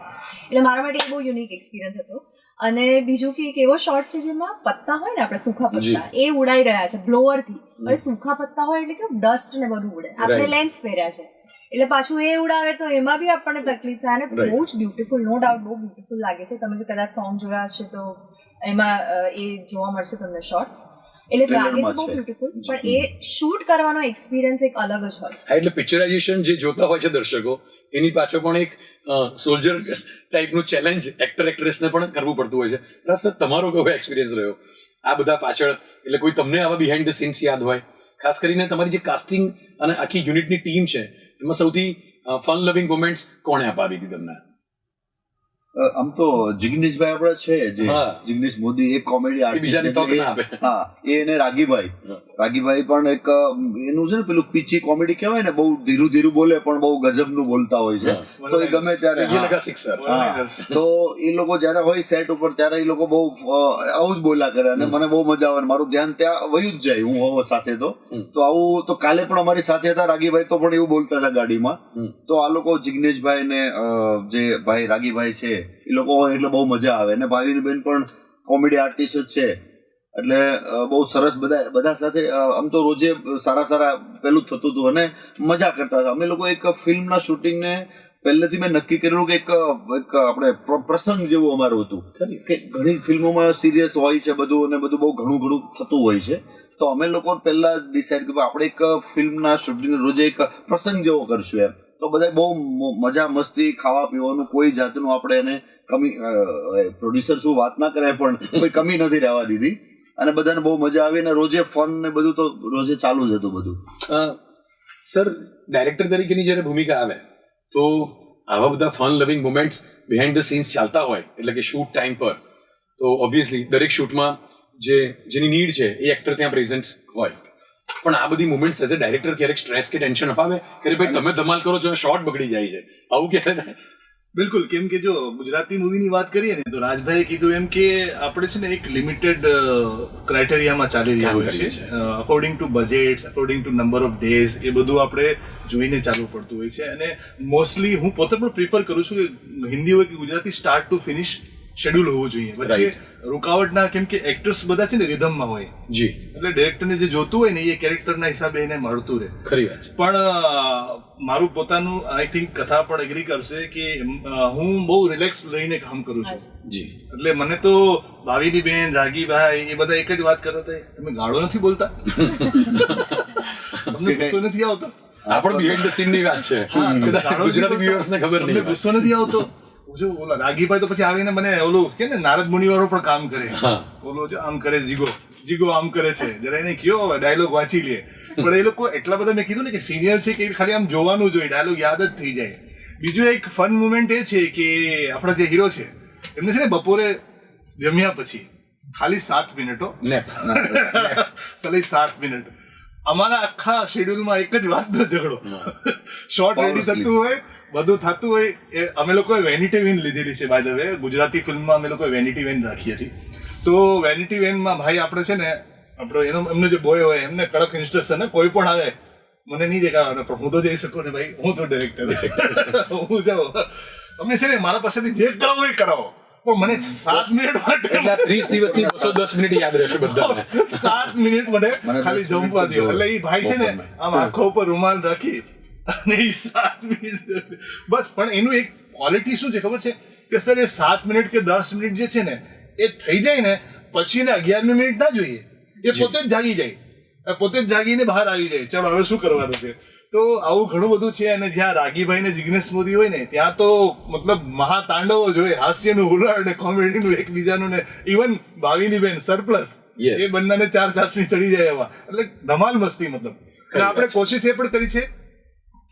એટલે મારા માટે એ બહુ યુનિક એક્સપિરિયન્સ હતો. અને બીજું કે એક એવો શોટ છે જેમાં પત્તા હોય ને, આપણે સૂખા પત્તા એ ઉડાઈ રહ્યા છે બ્લોઅરથી. હવે સૂખા પત્તા હોય એટલે કે ડસ્ટ ને બધું ઉડે, આપણે લેન્સ પહેર્યા છે એટલે પાછું એ ઉડાવે તો એમાં બી આપણને તકલીફ થાય. અને બહુ જ બ્યુટીફુલ, નો ડાઉટ બહુ બ્યુટીફુલ લાગે છે. તમે જો કદાચ સોંગ જોયા હશે તો એમાં એ જોવા મળશે તમને શોર્ટ્સ. એટલે લાગે છે બહુ બ્યુટીફુલ, પણ એ શૂટ કરવાનો એક્સપિરિયન્સ એક અલગ જ હોય છે. એટલે પિક્ચરાઇઝેશન જે જોતા હોય છે દર્શકો, એની પાછળ પણ એક સોલ્જર ટાઈપનું ચેલેન્જ એક્ટર એક્ટ્રેસને પણ કરવું પડતું હોય છે. પ્લસ તમારો કેવો એક્સપિરિયન્સ રહ્યો આ બધા પાછળ? એટલે કોઈ તમને આવા બિહાઇન્ડ ધ સીન્સ યાદ હોય? ખાસ કરીને તમારી જે કાસ્ટિંગ અને આખી યુનિટની ટીમ છે એમાં સૌથી ફન લવિંગ મોમેન્ટ્સ કોણે અપાવી હતી તમને? આમ તો જિગ્નેશભાઈ આપડે છે જે હા. જિગ્નેશ મોદી એક કોમેડી એ બીજાને તક ના આપે. હા એ એને રાગીભાઈ પણ એક એનું છે ને પેલું પીચી કોમેડી કહેવાય ને, બહુ ધીરું ધીરું બોલે પણ બહુ ગજબનું બોલતા હોય છે. હા. તો એ ગમે ત્યારે ये लगा सिक्सर. હા. તો એ લોકો જયારે હોય સેટ ઉપર ત્યારે એ લોકો બહુ આવું જ બોલ્યા કરે અને મને બહુ મજા આવે. મારું ધ્યાન ત્યાં વયું જ જાય, હું હોવ સાથે તો આવું. તો કાલે પણ અમારી સાથે હતા રાગીભાઈ, તો પણ એવું બોલતા હતા ગાડીમાં. તો આ લોકો જિગ્નેશભાઈ ને જે ભાઈ રાગીભાઈ છે એ લોકો હોય એટલે બહુ મજા આવે. અને ભાવિની બેન પણ કોમેડી આર્ટિસ્ટ જ છે એટલે બહુ સરસ બધા સાથે આમ તો રોજે સારા પેલું થતું હતું અને મજા કરતા હતા. અમે લોકો એક ફિલ્મના શૂટિંગને પહેલેથી મેં નક્કી કરેલું કે એક આપણે પ્રસંગ જેવું અમારું હતું કે ઘણી ફિલ્મોમાં સિરિયસ હોય છે બધું અને બધું બહુ ઘણું થતું હોય છે. તો અમે લોકો પહેલા ડિસાઈડ કર્યું આપણે એક ફિલ્મના શૂટિંગ રોજે એક પ્રસંગ જેવો કરશું એમ. તો બધા બહુ મજા મસ્તી, ખાવા પીવાનું કોઈ જાતનું આપણે એને કમી, પ્રોડ્યુસર શું વાત ના કરે પણ કોઈ કમી નથી રહેવા દીધી અને બધાને બહુ મજા આવી અને રોજે ફન ને બધું તો રોજે ચાલુ જ હતું બધું. સર, ડાયરેક્ટર તરીકેની જ્યારે ભૂમિકા આવે તો આવા બધા ફન લવિંગ મોમેન્ટ્સ બિહાઇન્ડ ધ સીન્સ ચાલતા હોય, એટલે કે શૂટ ટાઈમ પર તો ઓબ્વિયસલી દરેક શૂટમાં જેની નીડ છે એ એક્ટર ત્યાં પ્રેઝન્ટ હોય. પણ આ બધી મુમેન્ટ્સ એઝ અ ડાયરેક્ટર ક્યારેક સ્ટ્રેસ કે ટેન્શન અપાવે કે ભાઈ તમે ધમાલ કરો છો શોર્ટ બગડી જાય છે, આવું ક્યારે થાય? બિલકુલ. કેમ કે જો ગુજરાતી મૂવીની વાત કરીએ ને તો રાજભાઈએ કીધું એમ કે આપણે છે ને એક લિમિટેડ ક્રાઇટેરિયામાં ચાલી રહ્યા હોય છે. According to budgets, according to number of days, એ બધું આપણે જોઈને ચાલવું પડતું હોય છે. અને મોસ્ટલી હું પોતે પણ પ્રિફર કરું છું કે હિન્દી હોય કે Gujarati start two finish schedule હોવું જોઈએ. વચ્ચે રૂકાવટ ના, કેમ કે એક્ટર્સ બધા છે ને રિધમમાં હોય જી, એટલે ડિરેક્ટરને જે જોતું હોય ને એ કેરેક્ટરના હિસાબે એને મળતું રહે. ખરી વાત છે. પણ મારું પોતાનું આઈ થિંક કથા પણ એગ્રી કરશે કે હું બહુ રિલેક્સ રહીને કામ કરું છું. જી, એટલે મને તો ભાવિની બેન, રાગીભાઈ એ બધા એક જ વાત કરતા હતા, તમે ગાળો નથી બોલતા, તમને ગુસ્સો નથી આવતો? આ પણ બિહાઇન્ડ ધ સીન ની વાત છે, કદાચ ગુજરાતી વ્યુઅર્સ ને ખબર તમને નહીં. ગુસ્સો નથી આવતો? જો ઓલા રાગીભાઈ તો પછી આવીને મને ઓલું કે ને નારદ મુનિ વાળો પણ કામ કરે, ઓલો જો આમ કરે, જીગો આમ કરે છે, જરા એને કયો ડાયલોગ વાંચી લે. પણ એ લોકો એટલા બધા, મેં કીધું ને કે સિનિયર છે કે ખાલી આમ જોવાનું જોઈએ, ડાયલોગ યાદ જ થઈ જાય. બીજું એક ફન મુમેન્ટ એ છે કે આપણા જે હીરો છે એમને છે ને બપોરે જમ્યા પછી ખાલી 7 મિનિટો, ખાલી 7 મિનિટ. અમારા આખા શેડ્યુલમાં એક જ વાતનો ઝઘડો, શોર્ટ રેડી થતું હોય, બધું થતું હોય. એ અમે લોકોએ વેનિટી વેન લીધેલી છે બાય ધ વે. ગુજરાતી ફિલ્મમાં અમે લોકોએ વેનિટી વેન રાખી હતી. તો વેનિટી વેનમાં ભાઈ આપણે છે ને આપણો એમનો જે બોય હોય એમને કડક ઇન્સ્ટ્રક્શન, કોઈ પણ આવે મને નહીં દેખાડવાનો, પણ હું તો જઈ શકું ને ભાઈ, હું તો ડાયરેક્ટર, હું જાઉં, તમે છે ને મારા પાસેથી જે કરાવો એ કરાવો, પણ મને 7 મિનિટ માટે, એટલે 30 દિવસની 210 મિનિટ યાદ રહેશે બધાને. 7 મિનિટ મને ખાલી જમવા દો. એટલે એ ભાઈ છે ને આમ આંખો ઉપર રૂમાલ રાખી અને એ 7 મિનિટ બસ. પણ એનું એક ક્વોલિટી શું છે ખબર છે કે સર એ 7 મિનિટ કે 10 મિનિટ જે છે ને એ થઈ જાય ને પછી ને 11મી મિનિટ ના જોઈએ, એ પોતે જ જાગી જાય, પોતે જ જાગીને બહાર આવી જાય, ચાલો હવે શું કરવાનું છે. તો આવું ઘણું બધું છે. અને જ્યાં રાગીભાઈ ને જિગ્નેશ મોદી હોય ને ત્યાં તો મતલબ મહાતાંડવો જોઈએ, હાસ્યનું હુલાડ ને કોમેડીનું એકબીજાનું ને ઇવન ભાવિની બેન સરપ્લસ, એ બંનેને 4 ચાસણી ચડી જાય એવા, એટલે ધમાલ મસ્તી. મતલબ આપણે કોશિશ એ પણ કરી છે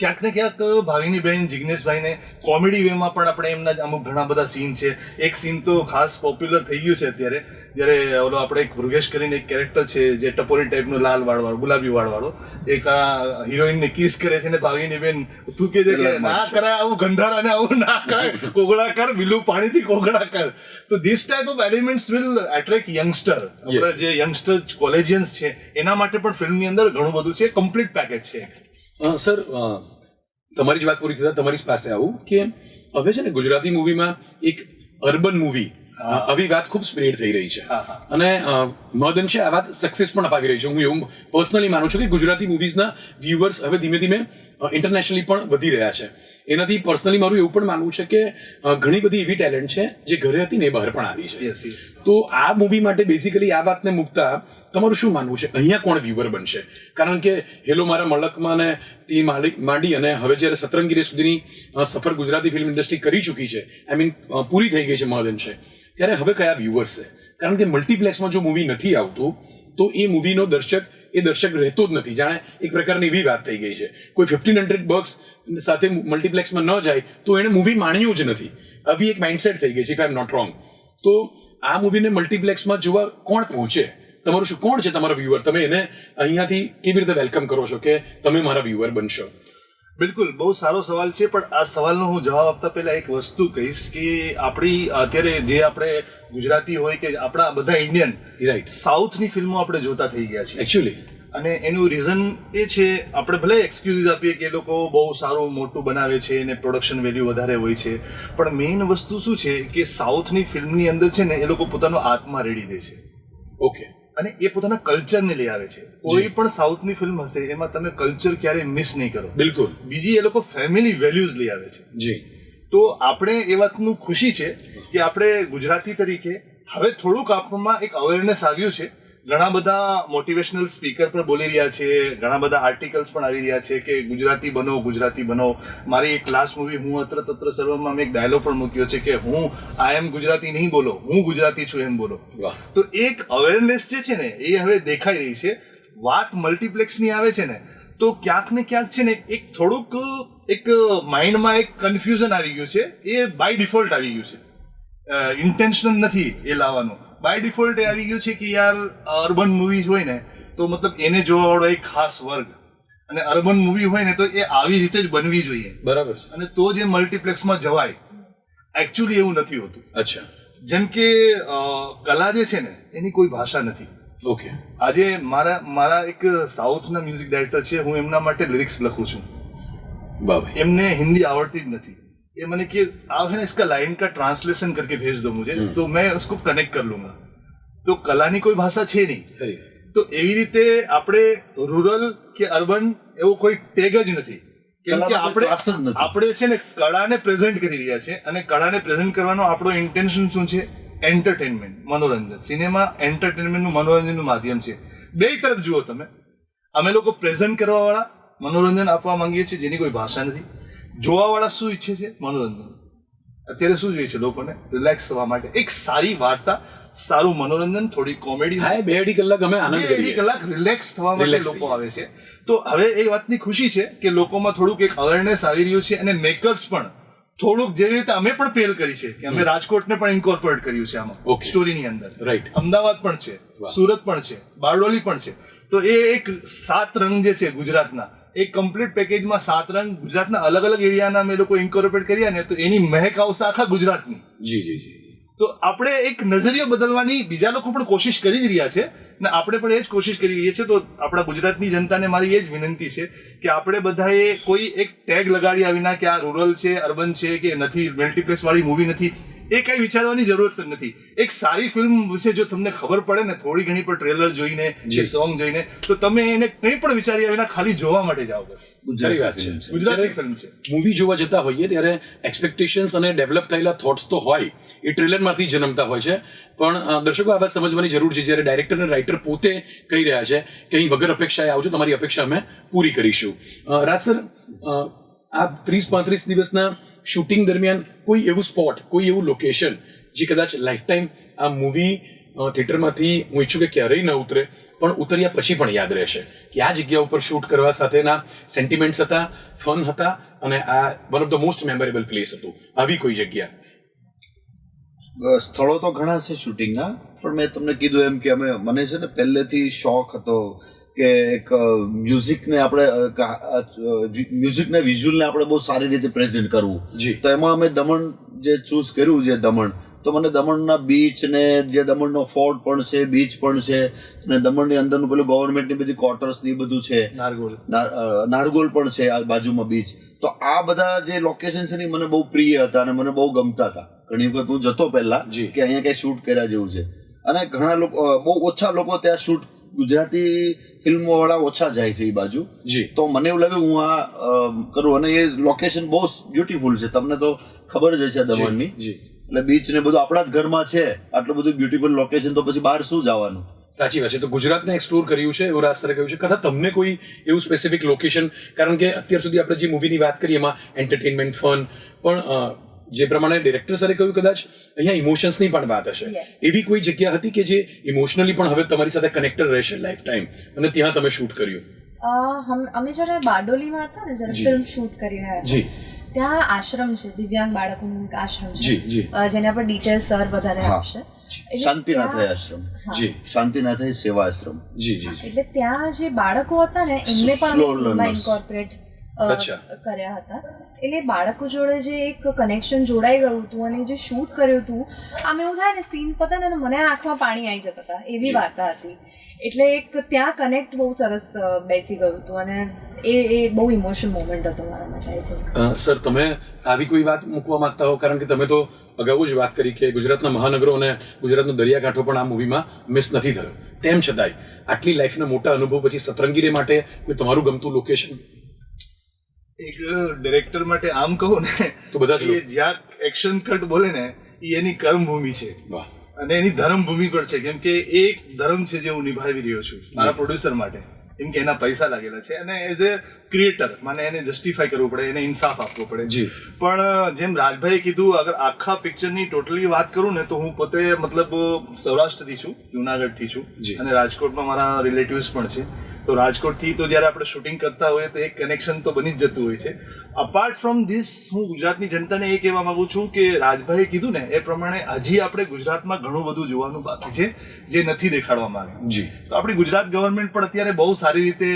ક્યાંક ને ક્યાંક ભાવિની બેન, જિગ્નેશભાઈને કોમેડી વેમાં પણ આપણે એમના અમુક ઘણા બધા સીન છે. એક સીન તો ખાસ પોપ્યુલર થઈ ગયું છે અત્યારે, જ્યારે ઓલો આપણે એક વૃગેશ કરીને એક કેરેક્ટર છે જે ટપોરી ટાઈપનો લાલ વાળવાળો, ગુલાબી વાળવાળો, એક આ હિરોઈનને કિસ કરે છે ને ભાવિની બેન તું કે છે કે ના કરાય આવું ગંધાર અને આવું ના કરાય, કોગળા કર, બીલું પાણીથી કોગળા કર. તો this type of elements will attract youngster. આપણે જે યંગસ્ટર કોલેજિયન્સ છે એના માટે પણ ફિલ્મની અંદર ઘણું બધું છે, કમ્પ્લીટ પેકેજ છે. સર, તમારી જ વાત પૂરી થતા તમારી પાસે આવું કે હવે છે ને ગુજરાતી મૂવીમાં એક અર્બન મૂવી આવી વાત ખૂબ સ્પ્રેડ થઈ રહી છે અને મહદઅંશે આ વાત સક્સેસ પણ અપાવી રહી છે. હું એવું પર્સનલી માનું છું કે ગુજરાતી મૂવીઝના વ્યુઅર્સ હવે ધીમે ધીમે ઇન્ટરનેશનલી પણ વધી રહ્યા છે. એનાથી પર્સનલી મારું એવું પણ માનવું છે કે ઘણી બધી એવી ટેલેન્ટ છે જે ઘરે હતી ને એ બહાર પણ આવી છે. તો આ મૂવી માટે બેઝિકલી આ વાતને મૂકતા તમારું શું માનવું છે, અહીંયા કોણ વ્યુઅર બનશે? કારણ કે હેલો મારા મલકમાં ને તી માંડી અને હવે જ્યારે સતરંગીરે સુધીની સફર ગુજરાતી ફિલ્મ ઇન્ડસ્ટ્રી કરી ચૂકી છે, આઈ મીન પૂરી થઈ ગઈ છે મહદઅંશે, ત્યારે હવે કયા વ્યુઅર્સ છે? કારણ કે મલ્ટીપ્લેક્સમાં જો મૂવી નથી આવતું તો એ મૂવીનો દર્શક રહેતો જ નથી. જાણે એક પ્રકારની એવી વાત થઈ ગઈ છે, કોઈ $1,500 સાથે મલ્ટીપ્લેક્સમાં ન જાય તો એણે મૂવી માણ્યું જ નથી. આવી એક માઇન્ડસેટ થઈ ગઈ છે, if I am not wrong. તો આ મૂવીને મલ્ટીપ્લેક્સમાં જોવા કોણ પહોંચે? તમારું શું, કોણ છે તમારો વ્યુઅર? તમે એને અહીંયાથી કેવી રીતે વેલકમ કરો છો કે તમે મારા વ્યુઅર બનશો? બિલકુલ, બહુ સારો સવાલ છે, પણ આ સવાલનો હું જવાબ આપતા પહેલા એક વસ્તુ કહીશ કે આપણી અત્યારે જે આપણે ગુજરાતી હોય કે આપણા બધા ઇન્ડિયન રાઈટ, સાઉથની ફિલ્મો આપણે જોતા થઈ ગયા છીએ. એકચ્યુઅલી અને એનું રીઝન એ છે, આપણે ભલે એક્સક્યુઝીસ આપીએ કે એ લોકો બહુ સારું મોટું બનાવે છે અને પ્રોડક્શન વેલ્યુ વધારે હોય છે, પણ મેઇન વસ્તુ શું છે કે સાઉથની ફિલ્મની અંદર છે ને એ લોકો પોતાનો આત્મા રેડી દે છે. ઓકે. અને એ પોતાના કલ્ચરને લઈ આવે છે. કોઈ પણ સાઉથની ફિલ્મ હશે એમાં તમે કલ્ચર ક્યારેય મિસ નહીં કરો. બિલકુલ. બીજી એ લોકો ફેમિલી વેલ્યુઝ લઈ આવે છે. જી. તો આપણે એ વાતનું ખુશી છે કે આપણે ગુજરાતી તરીકે હવે થોડુંક આપણામાં એક અવેરનેસ આવ્યું છે. ઘણા બધા મોટિવેશનલ સ્પીકર પણ બોલી રહ્યા છે, ઘણા બધા આર્ટિકલ્સ પણ આવી રહ્યા છે કે ગુજરાતી બનો, ગુજરાતી બનો. મારી એક લાસ્ટ મૂવી હું અત્ર તત્ર સર્વમાં મેં એક ડાયલોગ પણ મૂક્યો છે કે હું આઈ એમ ગુજરાતી નહીં બોલો, હું ગુજરાતી છું એમ બોલો. તો એક અવેરનેસ જે છે ને એ હવે દેખાઈ રહી છે. વાત મલ્ટીપ્લેક્સની આવે છે ને તો ક્યાંક ને ક્યાંક છે ને એક થોડુંક એક માઇન્ડમાં એક કન્ફ્યુઝન આવી ગયું છે. એ બાય ડિફોલ્ટ આવી ગયું છે, ઇન્ટેન્શનલ નથી એ લાવવાનું. બાય ડિફોલ્ટ એ આવી ગયું છે કે યાર અર્બન મૂવી હોય ને તો મતલબ એને જોવાવાળો એક ખાસ વર્ગ, અને અર્બન મૂવી હોય ને તો એ આવી રીતે જ બનવી જોઈએ. બરાબર છે. અને તો જે મલ્ટીપ્લેક્સમાં જવાય. એકચ્યુઅલી એવું નથી હોતું. અચ્છા. જેમ કે કલા જે છે ને એની કોઈ ભાષા નથી. ઓકે. આજે મારા એક સાઉથના મ્યુઝિક ડાયરેક્ટર છે, હું એમના માટે લિરિક્સ લખું છું. બાબા, એમને હિન્દી આવડતી જ નથી. ये मैंने कि आप है ना इसका लाइन का ट्रांसलेशन करके भेज दो मुझे, तो मैं उसको कनेक्ट कर लूंगा. तो कलाની કોઈ ભાષા છે નહીં. તો એવી રીતે આપણે રૂરલ કે અર્બન એવો કોઈ ટેગ જ નથી. કેમ કે આપણે છે ને કળાને પ્રેઝન્ટ કરી રહ્યા છે, અને કળાને પ્રેઝન્ટ કરવાનો આપણો ઇન્ટેન્શન શું છે? એન્ટરટેનમેન્ટ, મનોરંજન. સિનેમા એન્ટરટેનમેન્ટનું મનોરંજનનું માધ્યમ છે. બે તરફ જુઓ તમે. અમે લોકો પ્રેઝન્ટ કરવા વાળા મનોરંજન આપવા માંગીએ છીએ જેની કોઈ ભાષા નથી. જોવાવાળા શું ઈચ્છે છે? મનોરંજન. અત્યારે શું જોઈએ છે લોકોને? રિલેક્સ થવા માટે એક સારી વાર્તા, સારું મનોરંજન, થોડી કોમેડી. હા, 2-2.5 કલાક અમે આનંદ કરીએ. 2.5 કલાક રિલેક્સ થવા માટે લોકો આવે છે. તો હવે એ વાતની ખુશી છે કે લોકોમાં થોડુંક એક અવેરનેસ આવી રહ્યું છે, અને મેકર્સ પણ થોડુંક જેવી રીતે અમે પણ પહેલ કરી છે કે અમે રાજકોટને પણ ઇન્કોર્પોરેટ કર્યું છે આમાં સ્ટોરીની અંદર. રાઈટ. અમદાવાદ પણ છે, સુરત પણ છે, બારડોલી પણ છે. તો એ એક 7 રંગ જે છે ગુજરાતના, એક કમ્પ્લીટ પેકેજમાં 7 રંગ ગુજરાતના અલગ અલગ એરિયાના અમે લોકો ઇન્કોર્પોરેટ કર્યા ને, તો એની મહેક આવશે આખા ગુજરાતની. જી જી જી. તો આપણે એક નજરિયો બદલવાની બીજા લોકો પણ કોશિશ કરી જ રહ્યા છે, ને આપણે પણ એ જ કોશિશ કરી રહ્યા છીએ. તો આપણા ગુજરાતની જનતાને મારી એ જ વિનંતી છે કે આપણે બધાએ કોઈ એક ટેગ લગાડ્યા વિના કે આ રૂરલ છે, અર્બન છે કે નથી, મલ્ટીપ્લેક્સ વાળી મૂવી નથી, એ કઈ વિચારવાની જરૂરત જ નથી. એક સારી ફિલ્મ વિશે જો તમને ખબર પડે ને, થોડી ઘણી પણ ટ્રેલર જોઈને કે સોંગ જોઈને, તો તમે એને કંઈ પણ વિચાર્યા વિના ખાલી જોવા માટે જાઓ. બસ સારી વાત છે. ગુજરાતી ફિલ્મ છે. મૂવી જોવા જતા હોઈએ ત્યારે એક્સપેક્ટેશન્સ અને ડેવલપ થયેલા થોટ્સ તો હોય, એ ટ્રેલરમાંથી જન્મતા હોય છે. પણ દર્શકો આ વાત સમજવાની જરૂર છે, જ્યારે ડાયરેક્ટર અને રાઇટર પોતે કહી રહ્યા છે કે અહીં વગર અપેક્ષાએ આવજો, તમારી અપેક્ષા અમે પૂરી કરીશું. રાજ સર, આ 30-35 દિવસના શૂટિંગ દરમિયાન કોઈ એવું સ્પોટ, કોઈ એવું લોકેશન જે કદાચ લાઈફ ટાઈમ આ મૂવી થિયેટરમાંથી હું ઈચ્છું કે ક્યારેય ન ઉતરે, પણ ઉતર્યા પછી પણ યાદ રહેશે કે આ જગ્યા ઉપર શૂટ કરવા સાથેના સેન્ટિમેન્ટ્સ હતા, ફન હતા, અને આ one of the most memorable place હતું? આવી કોઈ જગ્યા? સ્થળો તો ઘણા છે શૂટિંગના, પણ મેં તમને કીધું એમ કે મને છે ને પહેલેથી શોખ હતો કે એક મ્યુઝિકને વિઝ્યુઅલને આપણે બહુ સારી રીતે પ્રેઝન્ટ કરવું. તો એમાં અમે દમણ જે ચૂઝ કર્યું છે, દમણ, તો મને દમણના બીચ ને જે દમણનો ફોર્ટ પણ છે, બીચ પણ છે, અને દમણની અંદરનું પેલું ગવર્મેન્ટની બધી ક્વાર્ટર્સ ને એ બધું છે, નારગોલ પણ છે આ બાજુમાં બીચ. તો આ બધા જે લોકેશન છે ને મને બહુ પ્રિય હતા અને મને બહુ ગમતા હતા. ઘણી વખત હું જતો પહેલા કે અહીંયા કઈ શૂટ કર્યા જેવું છે, અને ઘણા લોકો, બહુ ઓછા લોકો ત્યાં શૂટ, ગુજરાતી ફિલ્મો વાળા ઓછા જાય છે એ બાજુ. તો મને એવું લાગ્યું હું આ કરું, અને એ લોકેશન બહુ બ્યુટીફુલ છે. તમને તો ખબર જ હશે દમણની, એટલે બીચ ને બધું આપણા જ ઘરમાં છે, આટલું બધું બ્યુટીફુલ લોકેશન, તો પછી બહાર શું જવાનું? સાચી વાત છે. તો ગુજરાતને એક્સપ્લોર કર્યું છે એવું રાજ સરે કહ્યું છે. કદાચ તમને કોઈ એવું સ્પેસિફિક લોકેશન, કારણ કે અત્યાર સુધી આપણે જે મૂવીની વાત કરીએ એમાં એન્ટરટેનમેન્ટ, ફન, પણ જે પ્રમાણે ડિરેક્ટર સરે કહ્યું કદાચ અહીંયા ઇમોશન્સની પણ વાત હશે, એવી કોઈ જગ્યા હતી કે જે ઇમોશનલી પણ હવે તમારી સાથે કનેક્ટેડ રહેશે લાઈફ ટાઈમ, અને ત્યાં તમે શૂટ કર્યું? અમે જ્યારે બારડોલીમાં હતા ને, જ્યારે ફિલ્મ શૂટ કરી રહ્યા હતા, ત્યાં આશ્રમ છે, દિવ્યાંગ બાળકોનું એક આશ્રમ છે, જી જી જેના પર ડિટેલ સર વધારે હા. આપશે. એટલે શાંતિનાથ ત્યાં- આશ્રમ, હા. જી શાંતિનાથ સેવા આશ્રમ. જી જી જી એટલે ત્યાં જે બાળકો હતા ને એમને પણ Slow અમે learners. ઇન્કોર્પોરેટ અચ્છા. કર્યા હતા. એટલે બાળકો જોડે જે એક કનેક્શન જોડાઈ ગયું હતું અને જે શૂટ કર્યું હતું, આમ એવું થાય ને સીન પતે ને મને આંખમાં પાણી આવી જતા હતા, એવી વાર્તા હતી. એટલે એક ત્યાં કનેક્ટ બહુ સરસ બેસી ગયું હતું અને એ બહુ ઇમોશનલ મોમેન્ટ હતો મારા માટે. આઈ થિંક સર, તમે આવી કોઈ વાત મૂકવા માંગતા હો? કારણ કે તમે તો અગાઉ જ વાત કરી કે ગુજરાતના મહાનગરો અને ગુજરાતનો દરિયાકાંઠો પણ આ મૂવીમાં મિસ નથી થયો. તેમ છતાંય આટલી લાઈફના મોટા અનુભવ પછી સતરંગીરે માટે કોઈ તમારું ગમતું લોકેશન? એક ડિરેક્ટર માટે આમ કહું ને તો બધા જ એ જ્યાં એક્શન કટ બોલે ને એ એની કર્મભૂમિ છે વાહ, અને એની ધર્મભૂમિ પણ છે, કેમ કે એ એક ધર્મ છે જે હું નિભાવી રહ્યો છું મારા પ્રોડ્યુસર માટે, કેમ કે એના પૈસા લાગેલા છે અને એઝ એ ક્રિએટર મને એને જસ્ટિફાય કરવું પડે, એને ઇન્સાફ આપવો પડે. જી. પણ જેમ રાજભાઈએ કીધું, અગર આખા પિક્ચરની ટોટલી વાત કરું ને તો હું પોતે મતલબ સૌરાષ્ટ્રથી છું, જુનાગઢથી છું જી. અને રાજકોટમાં મારા રિલેટિવ્સ પણ છે. તો રાજકોટથી તો જ્યારે આપણે શૂટિંગ કરતા હોઈએ તો એક કનેક્શન તો બની જ જતું હોય છે. અપાર્ટ ફ્રોમ ધીસ હું ગુજરાતની જનતાને એ કહેવા માંગુ છું કે રાજભાઈએ કીધું ને એ પ્રમાણે હજી આપણે ગુજરાતમાં ઘણું બધું જોવાનું બાકી છે જે નથી દેખાડવામાં આવ્યું. જી. તો આપણી ગુજરાત ગવર્મેન્ટ પણ અત્યારે બહુ સારી રીતે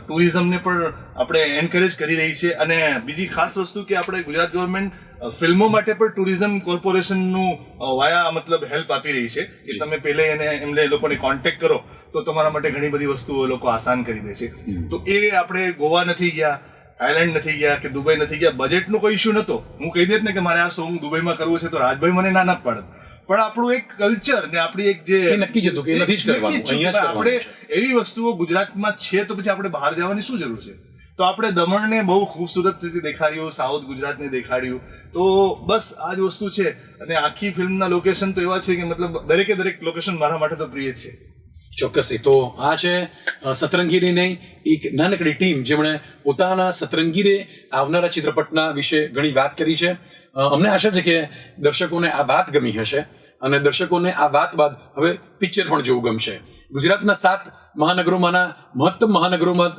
ટુરિઝમને પણ આપણે એન્કરેજ કરી રહી છે. અને બીજી ખાસ વસ્તુ કે આપણે ગુજરાત ગવર્મેન્ટ ફિલ્મો માટે પણ ટુરિઝમ કોર્પોરેશનનું વાયા મતલબ હેલ્પ આપી રહી છે કે તમે પહેલે એમને એ લોકોને કોન્ટેક્ટ કરો તો તમારા માટે ઘણી બધી વસ્તુઓ એ લોકો આસાન કરી દે છે. તો એ આપણે ગોવા નથી ગયા, થાઈલેન્ડ નથી ગયા કે દુબઈ નથી ગયા, બજેટનો કોઈ ઇશ્યુ નહોતો. હું કહી દેત ને કે મારે આ સોંગ દુબઈમાં કરવું છે તો રાજભાઈ મને ના પાડત. પણ આપણું એક કલ્ચર ને આપણી એક જે એ નક્કી જ હતું કે એ નથી જ કરવાનું, નક્કી જ અહીંયા જ હતું. આપણે કરવાનું એવી વસ્તુઓ ગુજરાતમાં છે તો પછી આપણે બહાર જવાની શું જરૂર છે? તો આપણે દમણને બહુ ખૂબસૂરત રીતે દેખાડ્યું, સાઉથ ગુજરાતને દેખાડ્યું. તો બસ આ જ વસ્તુ છે. અને આખી ફિલ્મના લોકેશન તો એવા છે કે મતલબ દરેકે દરેક લોકેશન મારા માટે તો પ્રિય જ છે. ચોક્કસથી. તો આ છે સતરંગીરેની એક નાનકડી ટીમ જેમણે પોતાના સતરંગીરે આવનારા ચિત્રપટના વિશે ઘણી વાત કરી છે. અમને આશા છે કે દર્શકોને આ વાત ગમી હશે અને દર્શકોને આ વાત બાદ હવે પિક્ચર પણ જોવું ગમશે. ગુજરાતના 7 મહાનગરોમાંના મહત્તમ મહાનગરોમાં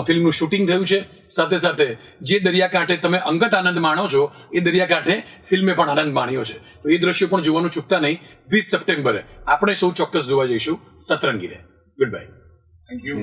ફિલ્મનું શૂટિંગ થયું છે. સાથે સાથે જે દરિયાકાંઠે તમે અંગત આનંદ માણો છો એ દરિયાકાંઠે ફિલ્મે પણ આનંદ માણ્યો છે. તો એ દ્રશ્યો પણ જોવાનું ચૂકતા નહીં. 20 સપ્ટેમ્બરે આપણે સૌ ચોક્કસ જોવા જઈશું Satrangi Re. Good bye. Thank you.